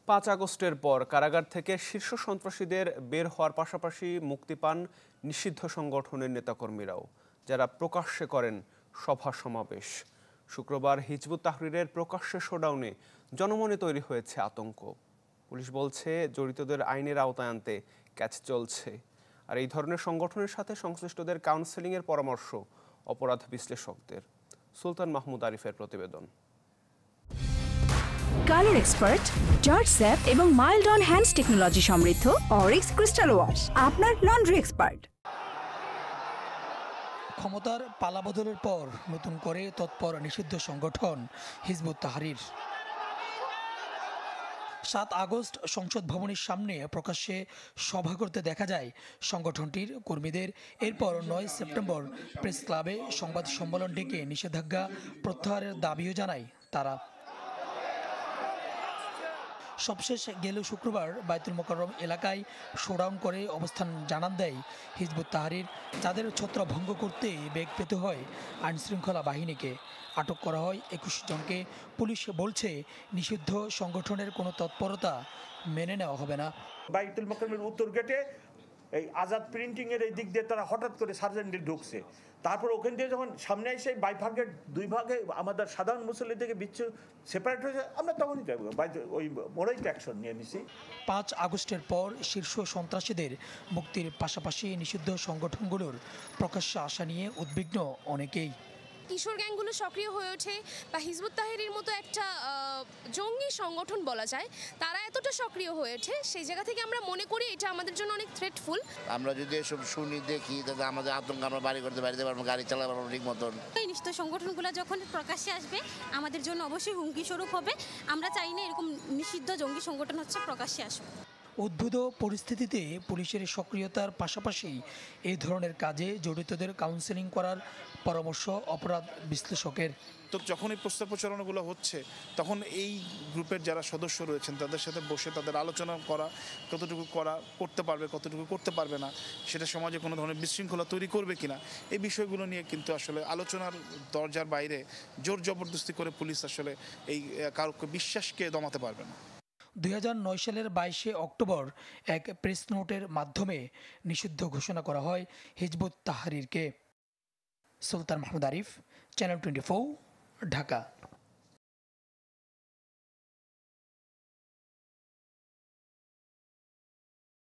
5 আগস্টের পর কারাগার থেকে শীর্ষ সন্ত্রাসীদের বের হওয়ার পাশাপাশি মুক্তি পান নিষিদ্ধ সংগঠনের নেতাকর্মীরাও, যারা প্রকাশ্যে করেন সভা সমাবেশ। শুক্রবার হিজবুত তাহরিরের প্রকাশ্যে শোডাউনে জনমনে তৈরি হয়েছে আতঙ্ক। পুলিশ বলছে জড়িতদের আইনের আওতায় আনতে ক্যাচ চলছে। আর এই ধরনের সংগঠনের সাথে সংশ্লিষ্টদের কাউন্সেলিংয়ের পরামর্শ অপরাধ বিশ্লেষকদের। সুলতান মাহমুদ আরিফের প্রতিবেদন। কালার এক্সপার্ট, জর্জ স্যাপ এবং মাইল্ড অন হ্যান্ডস টেকনোলজি সমৃদ্ধ অরিক্স ক্রিস্টাল ওয়াশ আপনার লন্ড্রি এক্সপার্ট। ক্ষমতার পালাবদলের পর নতুন করে তৎপর নিষিদ্ধ সংগঠন হিজবুত তাহরির। 7 আগস্ট সংসদ ভবনের সামনে প্রকাশ্যে সভা করতে দেখা যায় সংগঠনটির কর্মীদের। এরপর 9 সেপ্টেম্বর প্রেস ক্লাবে সংবাদ সম্মেলন ডেকে নিষেধাজ্ঞা প্রত্যাহারের দাবিও জানায় তারা। সবশেষ গেল শুক্রবার বায়তুল মোকাররম এলাকায় শোডাউন করে অবস্থান জানান দেয় হিজবুত তাহরির, যাদের ছত্রভঙ্গ করতে বেগ পেতে হয় আইনশৃঙ্খলা বাহিনীকে। আটক করা হয় 21 জনকে। পুলিশ বলছে নিষিদ্ধ সংগঠনের কোনো তৎপরতা মেনে নেওয়া হবে না। বায়তুল মোকাররমের উত্তর গেটে এই আজাদ প্রিন্টিং এর এই দিক দিয়ে তারা হঠাৎ করে সার্জেন্টে ঢুকছে। তারপর ওখান দিয়ে যখন সামনে এসে বাইভাগের 2 ভাগে আমাদের সাধারণ মুসল্লি থেকে বিচ্ছু সেপারেট হয়েছে, আমরা তখনই ওই মোড়াই অ্যাকশন নিয়ে নিছি। 5 আগস্টের পর শীর্ষ সন্ত্রাসীদের মুক্তির পাশাপাশি নিষিদ্ধ সংগঠনগুলোর প্রকাশ্যে আসা নিয়ে উদ্বিগ্ন অনেকেই। কিশোর গ্যাংগুলো সক্রিয় হয়ে ওঠে বা হিজবুত তাহরির মতো একটা জঙ্গি সংগঠন বলা যায়, তারা এতটা সক্রিয় হয়ে ওঠে, সেই জায়গা থেকে আমরা মনে করি এটা আমাদের জন্য অনেক থ্রেটফুল। আমরা যদি এসব শুনি দেখি তাহলে আমাদের আতঙ্ক, আমরা বাড়ি করতে বাড়িতে পারবো, গাড়ি চালাতে পারবো ঠিক মতন। এই নিষিদ্ধ সংগঠনগুলো যখন প্রকাশ্যে আসবে আমাদের জন্য অবশ্যই হুমকি স্বরূপ হবে। আমরা চাই না এরকম নিষিদ্ধ জঙ্গি সংগঠন প্রকাশ্যে আসবে। উদ্ভূত পরিস্থিতিতে পুলিশের সক্রিয়তার পাশাপাশি এই ধরনের কাজে জড়িতদের কাউন্সেলিং করার পরামর্শ অপরাধ বিশ্লেষকের। তো যখন এই প্রস্তাব প্রচারণাগুলো হচ্ছে তখন এই গ্রুপের যারা সদস্য রয়েছেন তাদের সাথে বসে তাদের আলোচনা করা, কতটুকু করতে পারবে, কতটুকু করতে পারবে না, সেটা সমাজে কোনো ধরনের বিশৃঙ্খলা তৈরি করবে কিনা, এই বিষয়গুলো নিয়ে কিন্তু আসলে আলোচনার দরজার বাইরে জোর জবরদস্তি করে পুলিশ আসলে এই কারোকে বিশ্বাসকে দমাতে পারবে না। 2009 সালের 22 অক্টোবর এক প্রেস নোটের মাধ্যমে নিষিদ্ধ ঘোষণা করা হয় হিজবুত তাহরিরকে। সুলতান মাহমুদ আরিফ, চ্যানেল 24, ঢাকা।